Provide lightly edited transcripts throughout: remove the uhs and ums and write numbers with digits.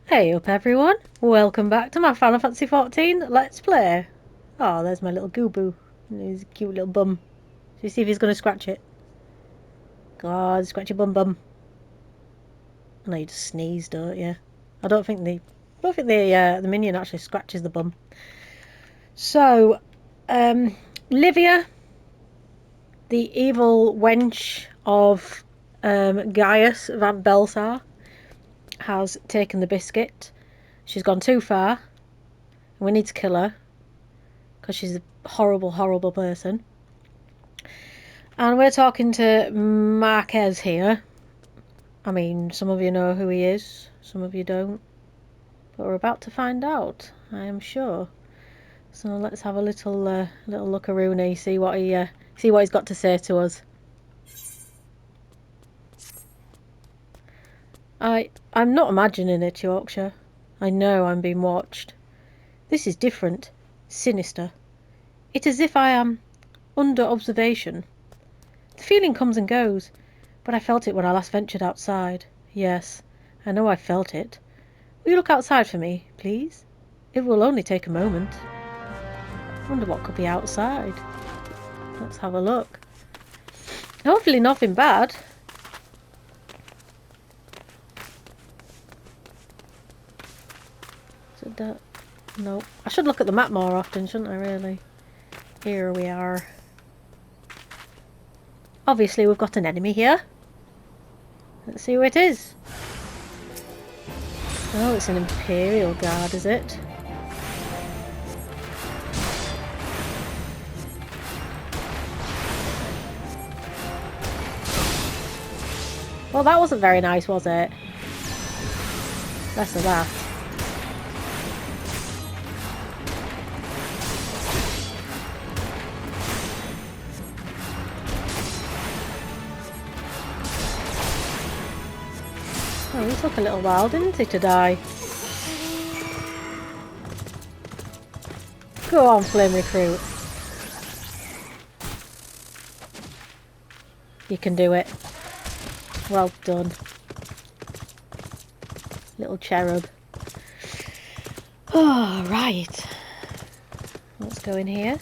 Hey up everyone, welcome back to my Final Fantasy XIV Let's Play. Oh, there's my little Gooboo. His cute little bum. Should we see if he's going to scratch it? God, scratch your bum bum. I know you just sneeze, don't you? I don't think the minion actually scratches the bum. So, Livia, the evil wench of Gaius van Belsar, has taken the biscuit. She's gone too far. We need to kill her because she's a horrible, horrible person. And we're talking to Marquez here. I mean, some of you know who he is, some of you don't. But we're about to find out, I am sure. So let's have a little look-a-rooney, see what he's got to say to us. I'm not imagining it, Yorkshire. I know I'm being watched. This is different, sinister. It's as if I am under observation. The feeling comes and goes, but I felt it when I last ventured outside. Yes, I know I felt it. Will you look outside for me, please? It will only take a moment. I wonder what could be outside. Let's have a look. Hopefully nothing bad. Is it that? No. I should look at the map more often, shouldn't I, really? Here we are. Obviously we've got an enemy here. Let's see who it is. Oh, it's an Imperial Guard, is it? Well, that wasn't very nice, was it? Less of that. Oh, he took a little while, didn't he, to die? Go on, Flame Recruit. You can do it. Well done. Little cherub. Oh, right. Let's go in here.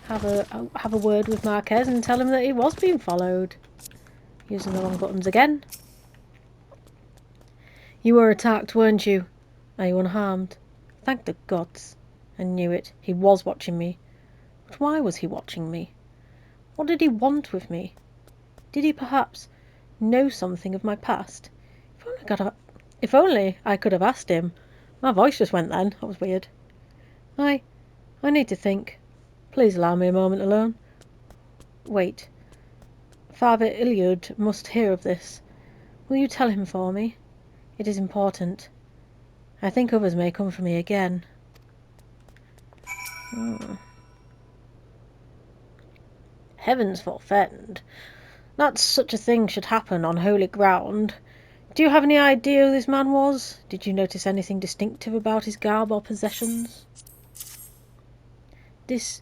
Have a word with Marquez and tell him that he was being followed. Using the wrong buttons again. You were attacked, weren't you? Are you unharmed? Thank the gods. I knew it. He was watching me. But why was he watching me? What did he want with me? Did he perhaps know something of my past? If only I could have asked him. My voice just went then. That was weird. I need to think. Please allow me a moment alone. Wait. Father Iliud must hear of this. Will you tell him for me? It is important. I think others may come for me again. Heavens forfend. That such a thing should happen on holy ground. Do you have any idea who this man was? Did you notice anything distinctive about his garb or possessions? This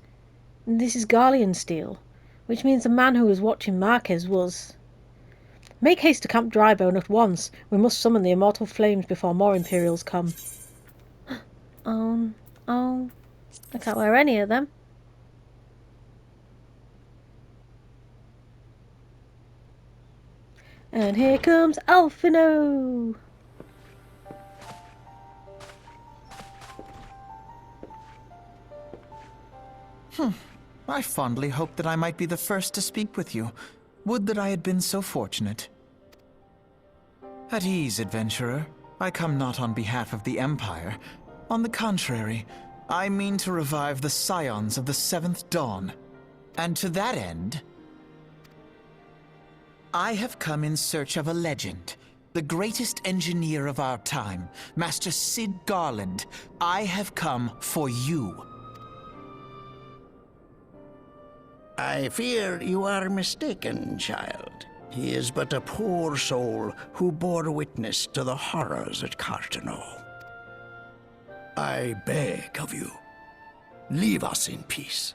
is Garlean steel, which means the man who was watching Marquez was... Make haste to Camp Drybone at once. We must summon the immortal flames before more Imperials come. Oh, I can't wear any of them. And here comes Alphino! I fondly hoped that I might be the first to speak with you. Would that I had been so fortunate. At ease, adventurer. I come not on behalf of the Empire. On the contrary, I mean to revive the scions of the Seventh Dawn. And to that end, I have come in search of a legend. The greatest engineer of our time, Master Cid Garland. I have come for you. I fear you are mistaken, child. He is but a poor soul who bore witness to the horrors at Cartano. I beg of you, leave us in peace.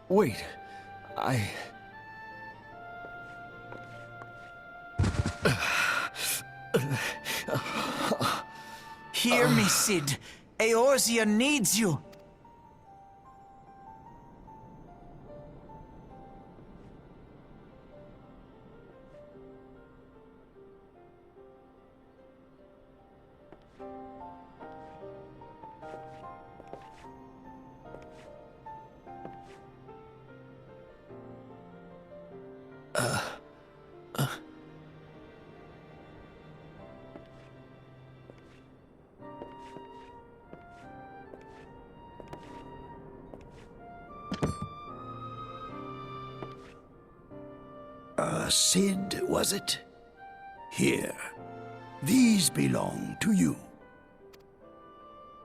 Wait, Hear me, Cid. Eorzea needs you. Cid, was it? Here. These belong to you.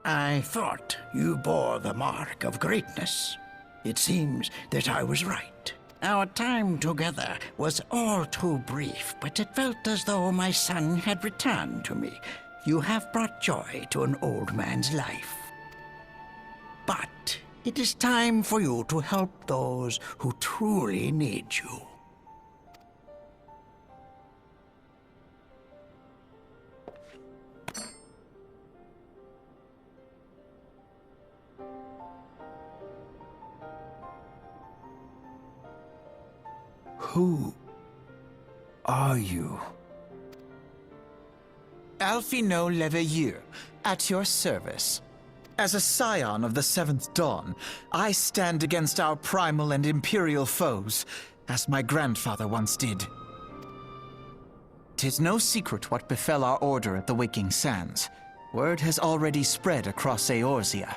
I thought you bore the mark of greatness. It seems that I was right. Our time together was all too brief, but it felt as though my son had returned to me. You have brought joy to an old man's life. But it is time for you to help those who truly need you. Who are you? Alphino Leveilleur, at your service. As a scion of the Seventh Dawn, I stand against our primal and imperial foes, as my grandfather once did. 'Tis no secret what befell our order at the Waking Sands. Word has already spread across Eorzea.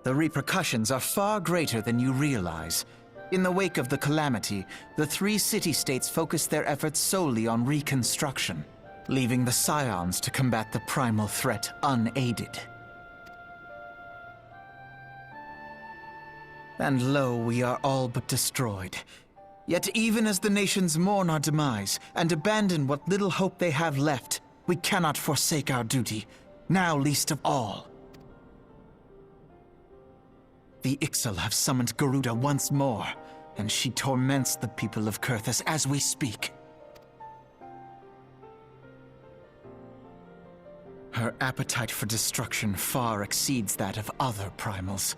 The repercussions are far greater than you realize. In the wake of the calamity, the three city-states focused their efforts solely on reconstruction, leaving the Scions to combat the primal threat unaided. And lo, we are all but destroyed. Yet even as the nations mourn our demise and abandon what little hope they have left, we cannot forsake our duty, now least of all. The Ixal have summoned Garuda once more, and she torments the people of Coerthas as we speak. Her appetite for destruction far exceeds that of other primals.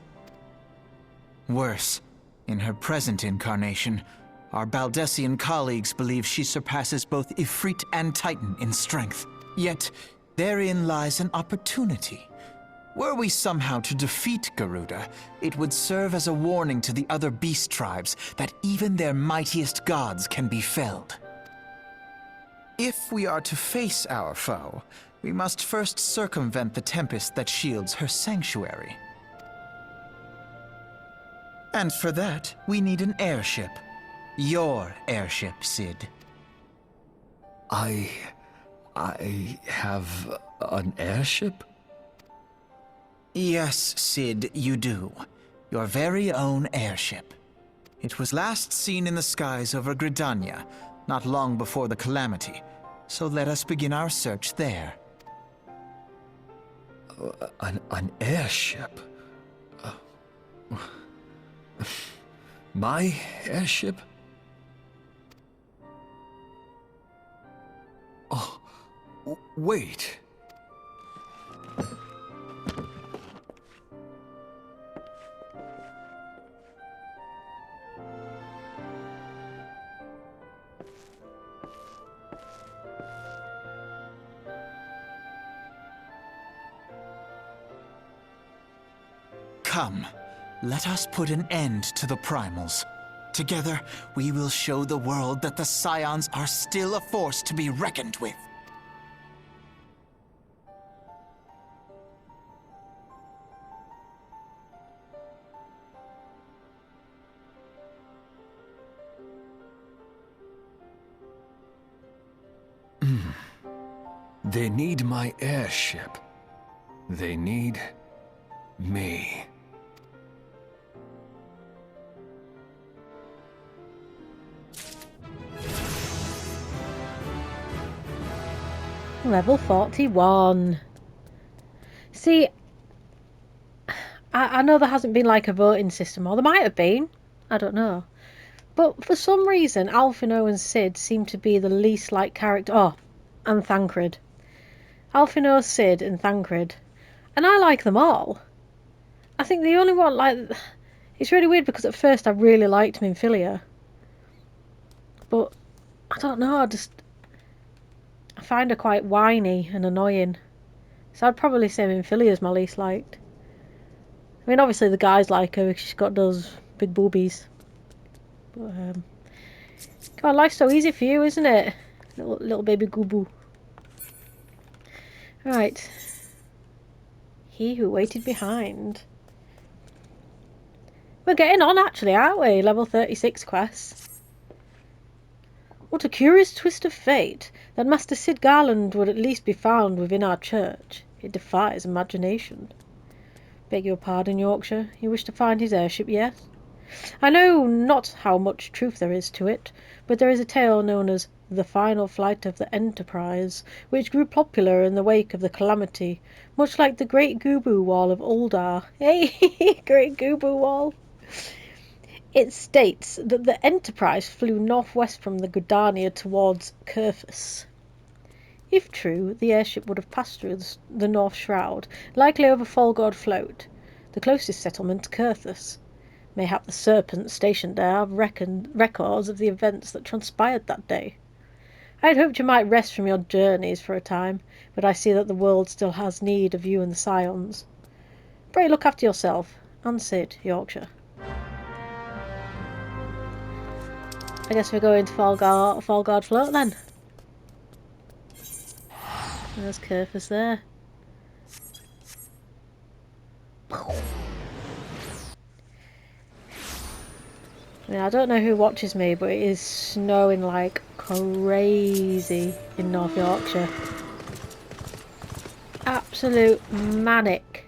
Worse, in her present incarnation, our Baldessian colleagues believe she surpasses both Ifrit and Titan in strength. Yet, therein lies an opportunity. Were we somehow to defeat Garuda, it would serve as a warning to the other beast tribes that even their mightiest gods can be felled. If we are to face our foe, we must first circumvent the tempest that shields her sanctuary. And for that, we need an airship. Your airship, Cid. I have an airship? Yes, Cid, you do. Your very own airship. It was last seen in the skies over Gridania, not long before the calamity. So let us begin our search there. An airship? My airship? Oh, wait. Come, let us put an end to the primals. Together, we will show the world that the Scions are still a force to be reckoned with. They need my airship. They need me. Level 41. See, I know there hasn't been like a voting system, or there might have been. I don't know. But for some reason, Alphino and Cid seem to be the least like character. Oh, and Thancred. Alphinaud, Cid, and Thancred. And I like them all. I think the only one, like... It's really weird because at first I really liked Minfilia. But, I don't know, I find her quite whiny and annoying. So I'd probably say Minfilia's my least liked. I mean, obviously the guys like her because she's got those big boobies. But, God, life's so easy for you, isn't it? Little baby Gubu. Right. He who waited behind. We're getting on, actually, aren't we? Level 36 quests. What a curious twist of fate that Master Cid Garland would at least be found within our church. It defies imagination. Beg your pardon, Yorkshire. You wish to find his airship, yes? I know not how much truth there is to it, but there is a tale known as the final flight of the Enterprise, which grew popular in the wake of the calamity, much like the Great Gubu Wall of Uldar. Hey, Great Gubu Wall! It states that the Enterprise flew northwest from the Gudania towards Coerthas. If true, the airship would have passed through the North Shroud, likely over Folgord Float, the closest settlement to Coerthas. Mayhap the serpents stationed there have records of the events that transpired that day. I had hoped you might rest from your journeys for a time, but I see that the world still has need of you and the Scions. Pray look after yourself, and Cid, Yorkshire. I guess we're going to Folgord Float then. There's Coerthas there. I mean, I don't know who watches me, but it is snowing like crazy in North Yorkshire. Absolute manic.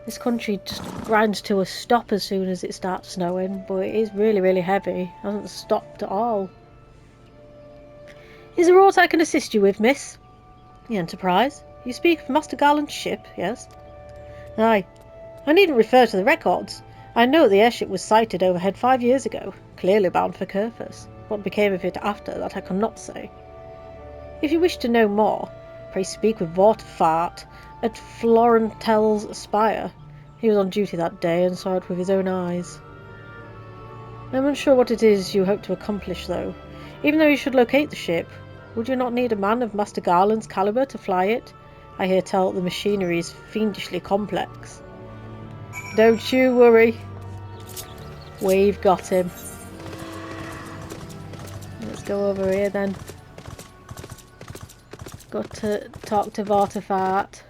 This country just grinds to a stop as soon as it starts snowing, but it is really, really heavy. It hasn't stopped at all. Is there aught I can assist you with, miss? The Enterprise? You speak of Master Garland's ship, yes? Aye. I needn't refer to the records. I know the airship was sighted overhead 5 years ago, clearly bound for Coerthas. What became of it after that I cannot say. If you wish to know more, pray speak with Vortfart at Florentel's Spire. He was on duty that day and saw it with his own eyes. I am unsure what it is you hope to accomplish, though. Even though you should locate the ship, would you not need a man of Master Garland's calibre to fly it? I hear tell the machinery is fiendishly complex. Don't you worry. We've got him. Let's go over here then. Got to talk to Vortfart.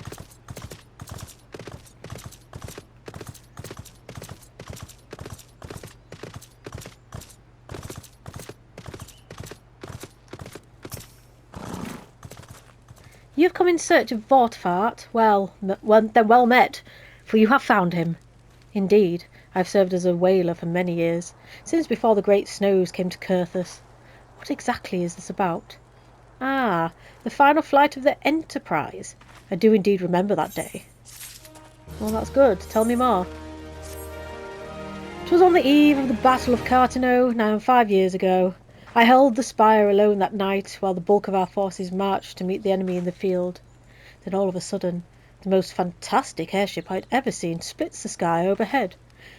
You've come in search of Vortfart? Well met, for you have found him. Indeed, I've served as a whaler for many years, since before the great snows came to Coerthas. What exactly is this about? Ah, the final flight of the Enterprise. I do indeed remember that day. Well, that's good. Tell me more. 'Twas on the eve of the Battle of Cartino, now 5 years ago. I held the spire alone that night, while the bulk of our forces marched to meet the enemy in the field. Then all of a sudden, the most fantastic airship I'd ever seen splits the sky overhead.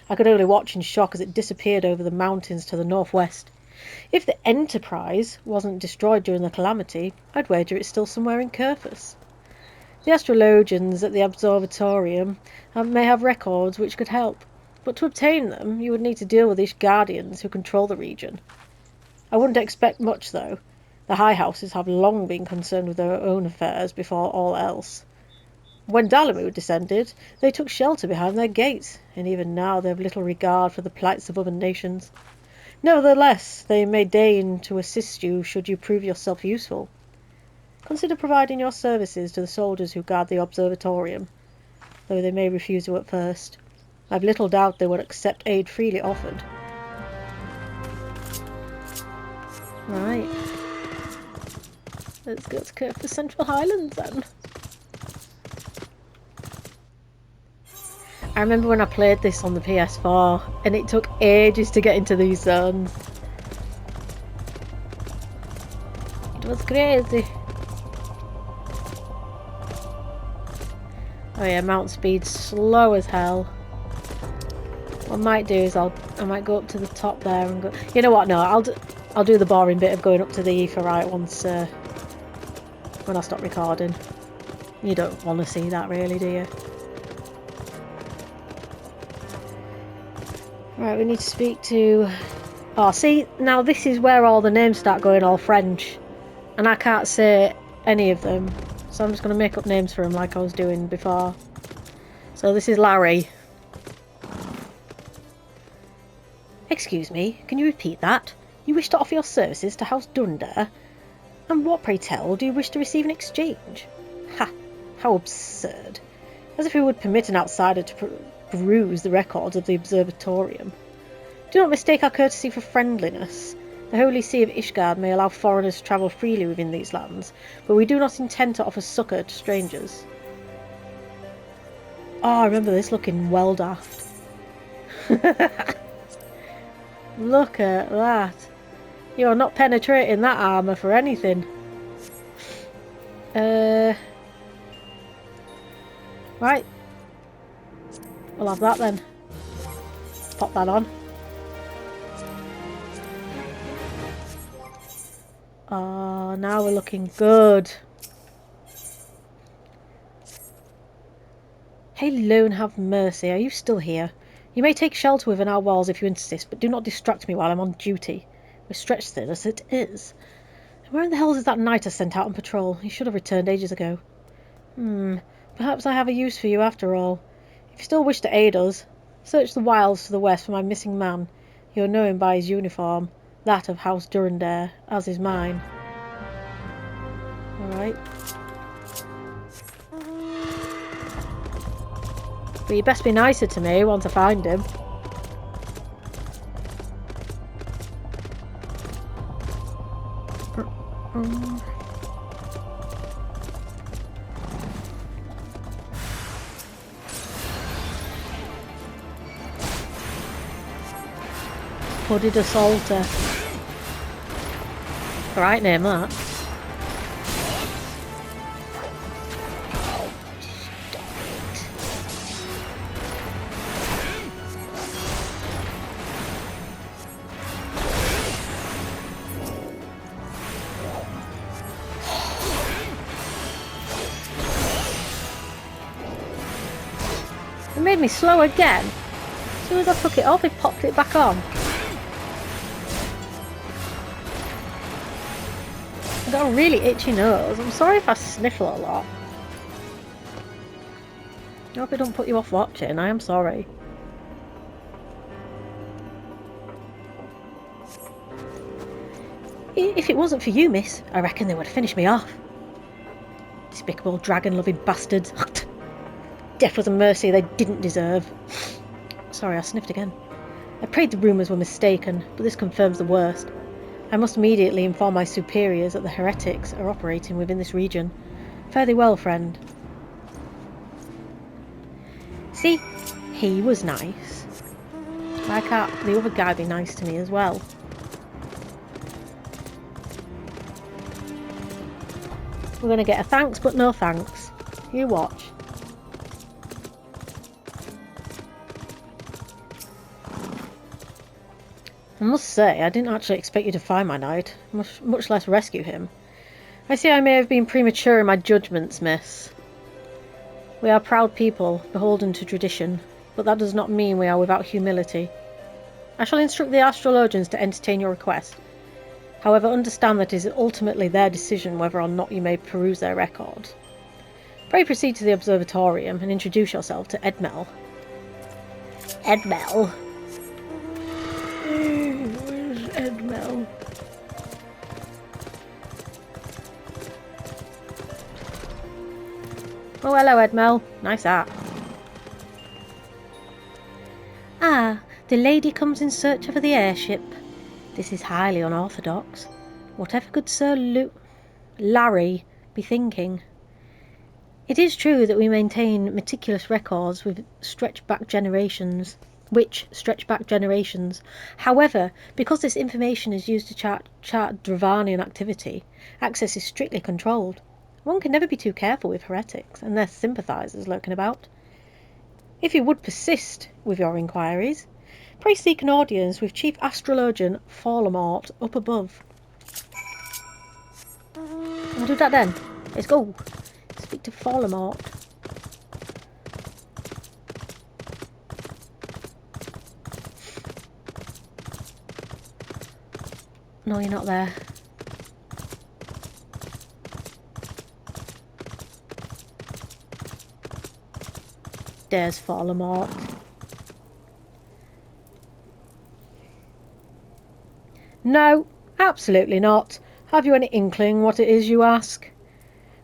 I could only watch in shock as it disappeared over the mountains to the northwest. If the Enterprise wasn't destroyed during the calamity, I'd wager it's still somewhere in Coerthas. The astrologians at the observatorium may have records which could help, but to obtain them you would need to deal with these guardians who control the region. I wouldn't expect much, though. The high houses have long been concerned with their own affairs before all else. When Dalamud descended, they took shelter behind their gates, and even now they have little regard for the plights of other nations. Nevertheless, they may deign to assist you should you prove yourself useful. Consider providing your services to the soldiers who guard the observatorium, though they may refuse you at first. I've little doubt they would accept aid freely offered. Right. Let's go to the Central Highlands then. I remember when I played this on the PS4 and it took ages to get into these zones. It was crazy. Oh yeah, mount speed slow as hell. What I might do is I might go up to the top there and go. You know what? No, I'll do the boring bit of going up to the Aephorite once when I stop recording. You don't want to see that, really, do you? Right, we need to speak to. Oh, see, now this is where all the names start going all French, and I can't say any of them, so I'm just going to make up names for him like I was doing before. So this is Larry. Excuse me, can you repeat that? You wish to offer your services to House Dunder? And what, pray tell, do you wish to receive in exchange? Ha! How absurd. As if we would permit an outsider to peruse the records of the Observatorium. Do not mistake our courtesy for friendliness. The Holy See of Ishgard may allow foreigners to travel freely within these lands, but we do not intend to offer succour to strangers. Oh, I remember this looking well daft. Look at that. You're not penetrating that armour for anything. Right. We'll have that then. Pop that on. Oh, now we're looking good. Hello and have mercy. Are you still here? You may take shelter within our walls if you insist, but do not distract me while I'm on duty. We're stretched thin as it is. And where in the hell is that knight I sent out on patrol? He should have returned ages ago. Perhaps I have a use for you after all. If you still wish to aid us, search the wilds to the west for my missing man. You'll know him by his uniform, that of House Durandare, as is mine. Alright. But you best be nicer to me once I find him. Hooded assaulter. Right name that. It made me slow again. As soon as I took it off, it popped it back on. I've got a really itchy nose. I'm sorry if I sniffle a lot. I hope it don't put you off watching. I am sorry. If it wasn't for you, miss, I reckon they would finish me off. Despicable dragon-loving bastards. Death was a mercy they didn't deserve. Sorry, I sniffed again. I prayed the rumours were mistaken, but this confirms the worst. I must immediately inform my superiors that the heretics are operating within this region. Fare thee well, friend. See? He was nice. Why can't the other guy be nice to me as well? We're going to get a thanks, but no thanks. You watch. I must say, I didn't actually expect you to find my knight, much less rescue him. I see I may have been premature in my judgments, miss. We are proud people, beholden to tradition, but that does not mean we are without humility. I shall instruct the astrologians to entertain your request. However, understand that it is ultimately their decision whether or not you may peruse their records. Pray proceed to the observatorium and introduce yourself to Edmel. Edmel? Where's Edmel? Oh, hello, Edmel. Nice hat. Ah, the lady comes in search of the airship. This is highly unorthodox. Whatever could Sir Larry be thinking? It is true that we maintain meticulous records which stretch back generations. However, because this information is used to chart Dravanian activity, access is strictly controlled. One can never be too careful with heretics and their sympathisers lurking about. If you would persist with your inquiries, pray seek an audience with Chief Astrologian Fallamort up above. I'll do that then. Let's go. Speak to Fallamort. No, you're not there. There's Fallamort. No, absolutely not. Have you any inkling what it is you ask?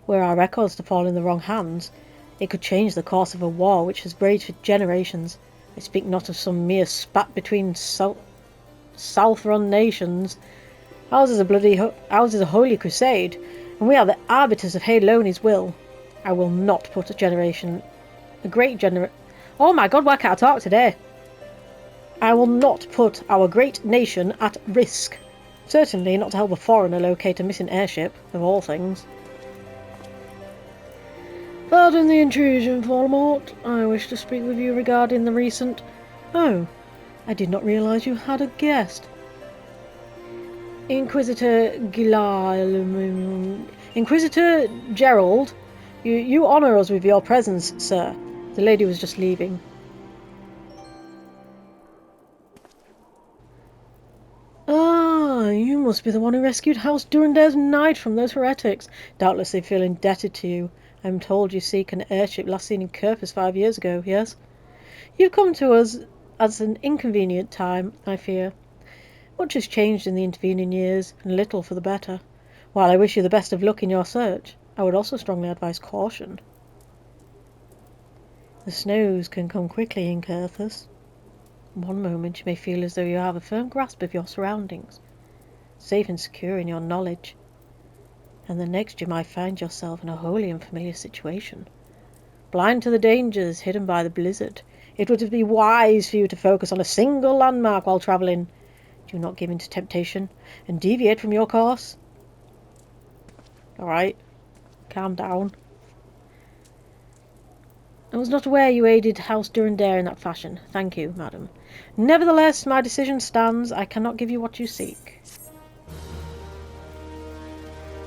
Were our records to fall in the wrong hands, it could change the course of a war which has raged for generations. I speak not of some mere spat between South-run nations. Ours is a holy crusade, and we are the arbiters of Haloni's will. I will not put Oh my god, why can't I talk today? I will not put our great nation at risk. Certainly not to help a foreigner locate a missing airship, of all things. Pardon the intrusion, Fallamort. I wish to speak with you regarding the recent... Oh, I did not realise you had a guest. Inquisitor Gerald, you honour us with your presence, sir. The lady was just leaving. Ah, you must be the one who rescued House Durandare's knight from those heretics. Doubtless they feel indebted to you. I am told you seek an airship last seen in Coerthas 5 years ago, yes? You've come to us at an inconvenient time, I fear. Much has changed in the intervening years, and little for the better. While I wish you the best of luck in your search, I would also strongly advise caution. The snows can come quickly in Coerthas. One moment you may feel as though you have a firm grasp of your surroundings, safe and secure in your knowledge, and the next you might find yourself in a wholly unfamiliar situation. Blind to the dangers hidden by the blizzard, it would be wise for you to focus on a single landmark while travelling. Do not give in to temptation and deviate from your course. Alright, calm down. I was not aware you aided House Durandare in that fashion. Thank you, madam. Nevertheless, my decision stands. I cannot give you what you seek.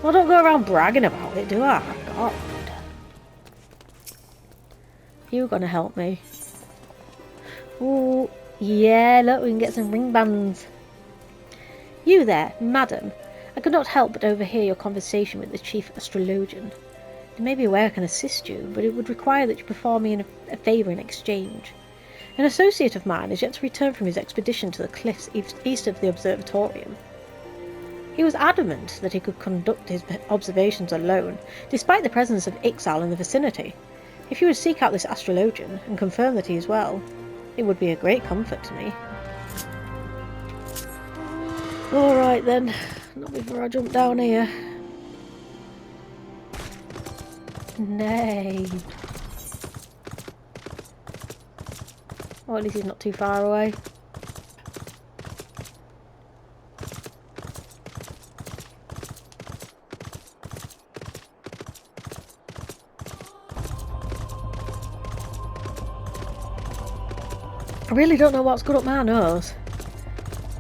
Well, don't go around bragging about it, do I? God. You gonna help me? Ooh, yeah, look, we can get some ring bands. You there, madam. I could not help but overhear your conversation with the chief astrologian. You may be aware I can assist you, but it would require that you perform me a favour in exchange. An associate of mine is yet to return from his expedition to the cliffs east of the observatorium. He was adamant that he could conduct his observations alone, despite the presence of Ixal in the vicinity. If you would seek out this astrologian and confirm that he is well, it would be a great comfort to me. Alright then, not before I jump down here. Nay. Or at least he's not too far away. I really don't know what's good up my nose.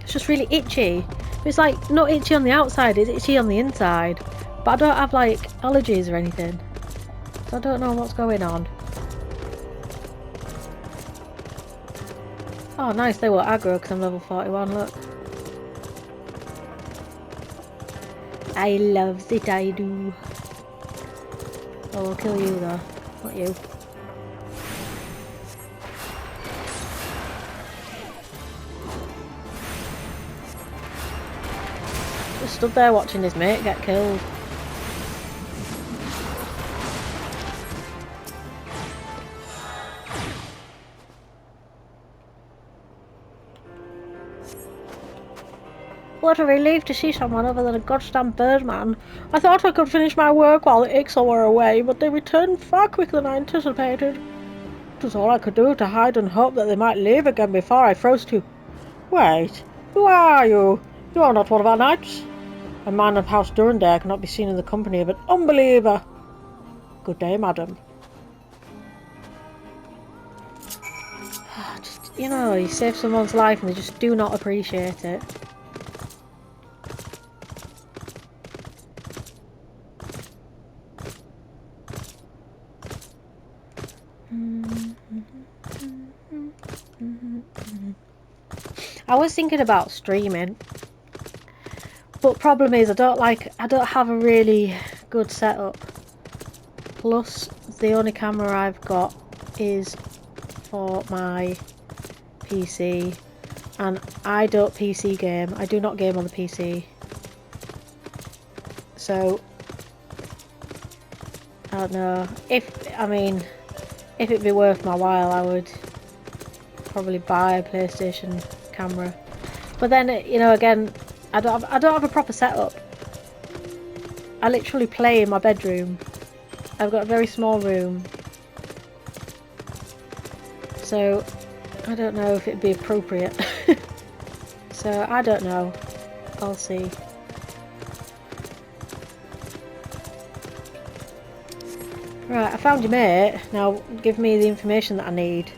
It's just really itchy. It's like not itchy on the outside, it's itchy on the inside. But I don't have like allergies or anything. So I don't know what's going on. Oh nice, they were aggro because I'm level 41, look. I love it, I do. Oh, I'll kill you though, not you. Just stood there watching his mate get killed. What a relief to see someone other than a goddamn birdman. I thought I could finish my work while the Ixal were away, but they returned far quicker than I anticipated. It was all I could do to hide and hope that they might leave again before I froze to... Wait, who are you? You are not one of our knights. A man of House Durandare cannot be seen in the company of an unbeliever. Good day, madam. Just, you know, you save someone's life and they just do not appreciate it. I was thinking about streaming, but problem is I don't have a really good setup. Plus, the only camera I've got is for my PC, and I don't PC game. I do not game on the PC. So, I don't know. If it'd be worth my while, I would probably buy a PlayStation camera. But then, you know, again, I don't have a proper setup. I literally play in my bedroom. I've got a very small room. So, I don't know if it'd be appropriate. So, I don't know. I'll see. Right, I found your mate. Now, give me the information that I need.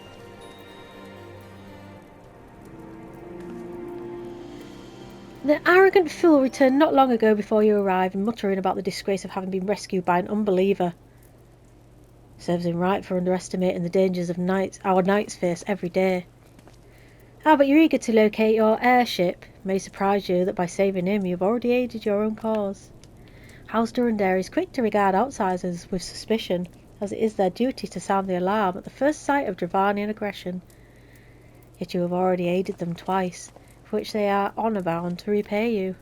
The arrogant fool returned not long ago before you arrived, muttering about the disgrace of having been rescued by an unbeliever. Serves him right for underestimating the dangers of our knights face every day. Ah, but you're eager to locate your airship. It may surprise you that by saving him you've already aided your own cause. House Durandare is quick to regard outsiders with suspicion, as it is their duty to sound the alarm at the first sight of Dravanian aggression. Yet you have already aided them twice, for which they are honour bound to repay you.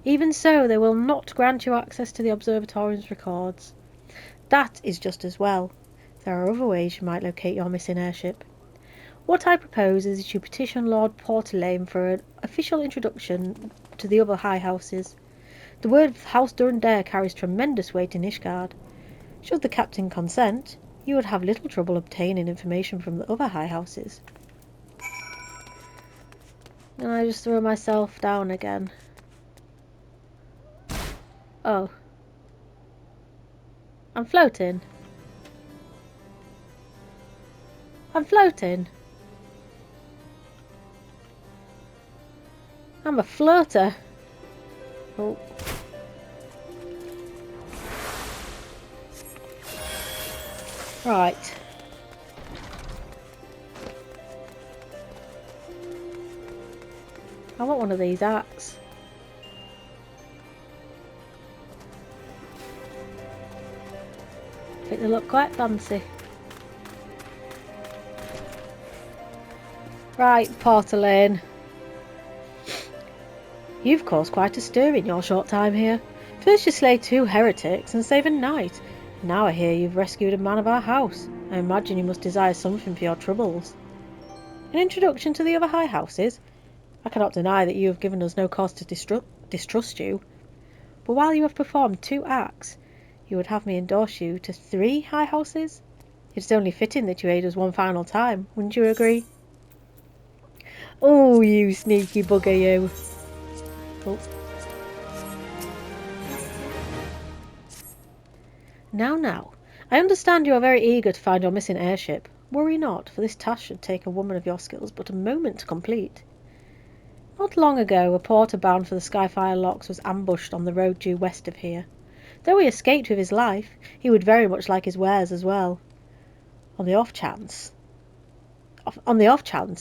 Even so, they will not grant you access to the Observatorium's records. That is just as well. There are other ways you might locate your missing airship. What I propose is that you petition Lord Portelaine for an official introduction to the other high houses. The word of House Durandare carries tremendous weight in Ishgard. Should the captain consent, you would have little trouble obtaining information from the other high houses. And I just throw myself down again. Oh. I'm floating. I'm floating. I'm a floater. Oh. Right. I want one of these arcs. I think they look quite fancy. Right, Portelaine. You've caused quite a stir in your short time here. First you slay 2 heretics and save a knight. Now I hear you've rescued a man of our house. I imagine you must desire something for your troubles. An introduction to the other high houses? I cannot deny that you have given us no cause to distrust you. But while you have performed 2 acts, you would have me endorse you to 3 high houses? It's only fitting that you aid us one final time, wouldn't you agree? Oh, you sneaky bugger, you. Oh. Now. I understand you are very eager to find your missing airship. Worry not, for this task should take a woman of your skills but a moment to complete. Not long ago, a porter bound for the Skyfire Locks was ambushed on the road due west of here. Though he escaped with his life, he would very much like his wares as well. On the off chance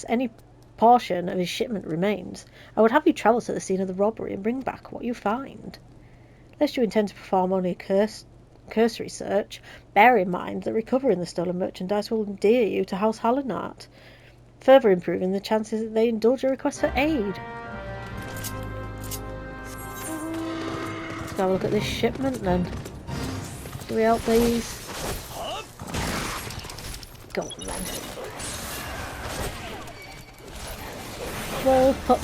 any portion of his shipment remains, I would have you travel to the scene of the robbery and bring back what you find. Lest you intend to perform only a cursory search, bear in mind that recovering the stolen merchandise will endear you to House Hallinart, further improving the chances that they indulge a request for aid. Let's have a look at this shipment then. Do we help these? Go on then. Well put.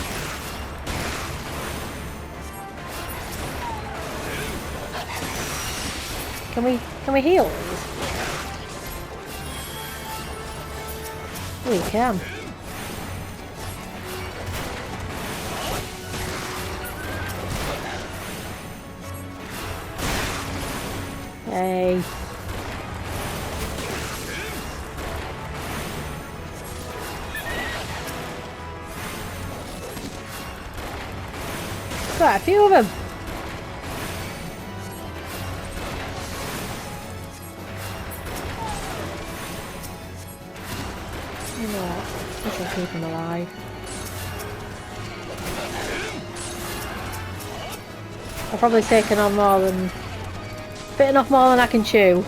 Can we heal these? We can. Hey. Quite a few of them. You know what? This will keep him alive. I've probably taken on more than... bitten off more than I can chew.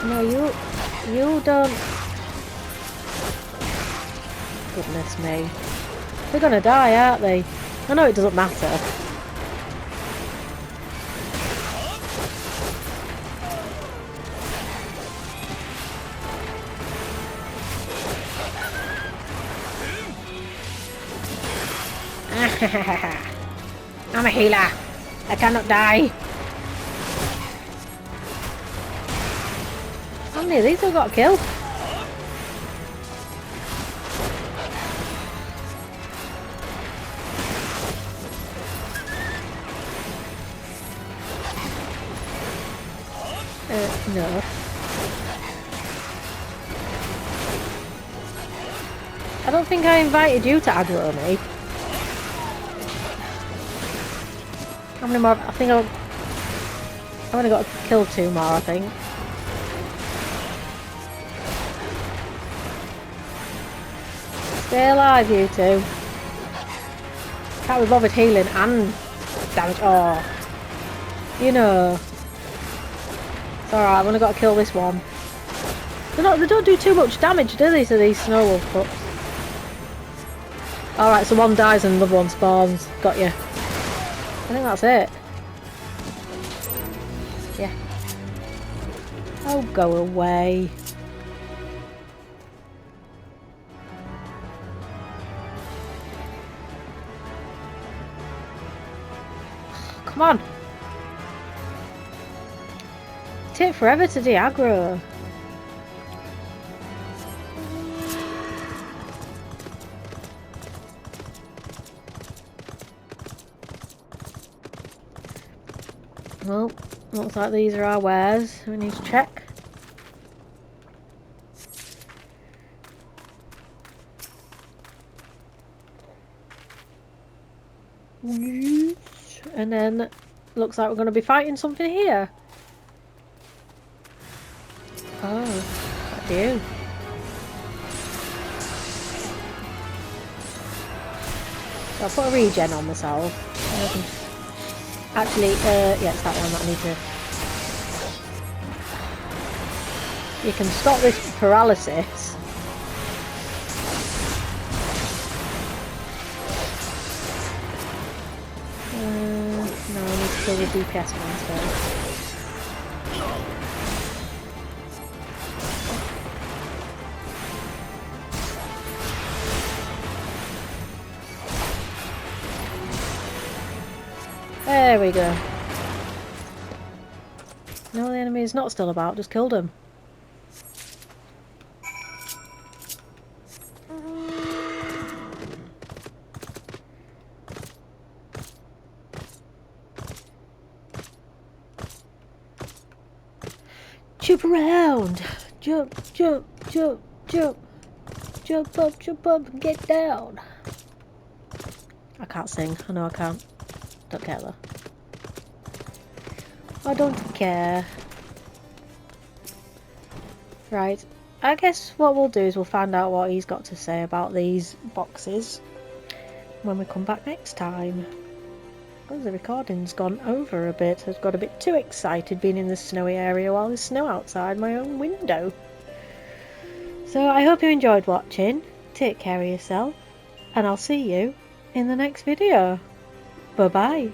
No, you don't... Goodness me. They're gonna die, aren't they? I know it doesn't matter. I'm a healer. I cannot die. How many of these have got killed? No. I don't think I invited you to aggro me. How many more? I think I've only got to kill 2 more, I think. Stay alive, you two. Can't be bothered healing and damage. Oh, you know. It's alright, I've only got to kill this one. They don't do too much damage, do they, to these snow wolf pups? Alright, so one dies and another one spawns. Got you. I think that's it. Yeah. Oh, go away. Come on. Take forever to de-aggro. Well, looks like these are our wares. We need to check. And then looks like we're going to be fighting something here. Oh, what do you? So I'll put a regen on myself. Actually, yeah, it's that one that I need to... You can stop this paralysis. No, I need to kill the DPS one instead. There we go. No, the enemy is not still about, just killed him. Jump around! Jump, jump, jump, jump! Jump up, and get down! I can't sing, I know I can't. Don't care though. I don't care. Right, I guess what we'll do is we'll find out what he's got to say about these boxes when we come back next time. Oh, the recording's gone over a bit. I've got a bit too excited being in the snowy area while there's snow outside my own window. So I hope you enjoyed watching. Take care of yourself, and I'll see you in the next video. Bye bye.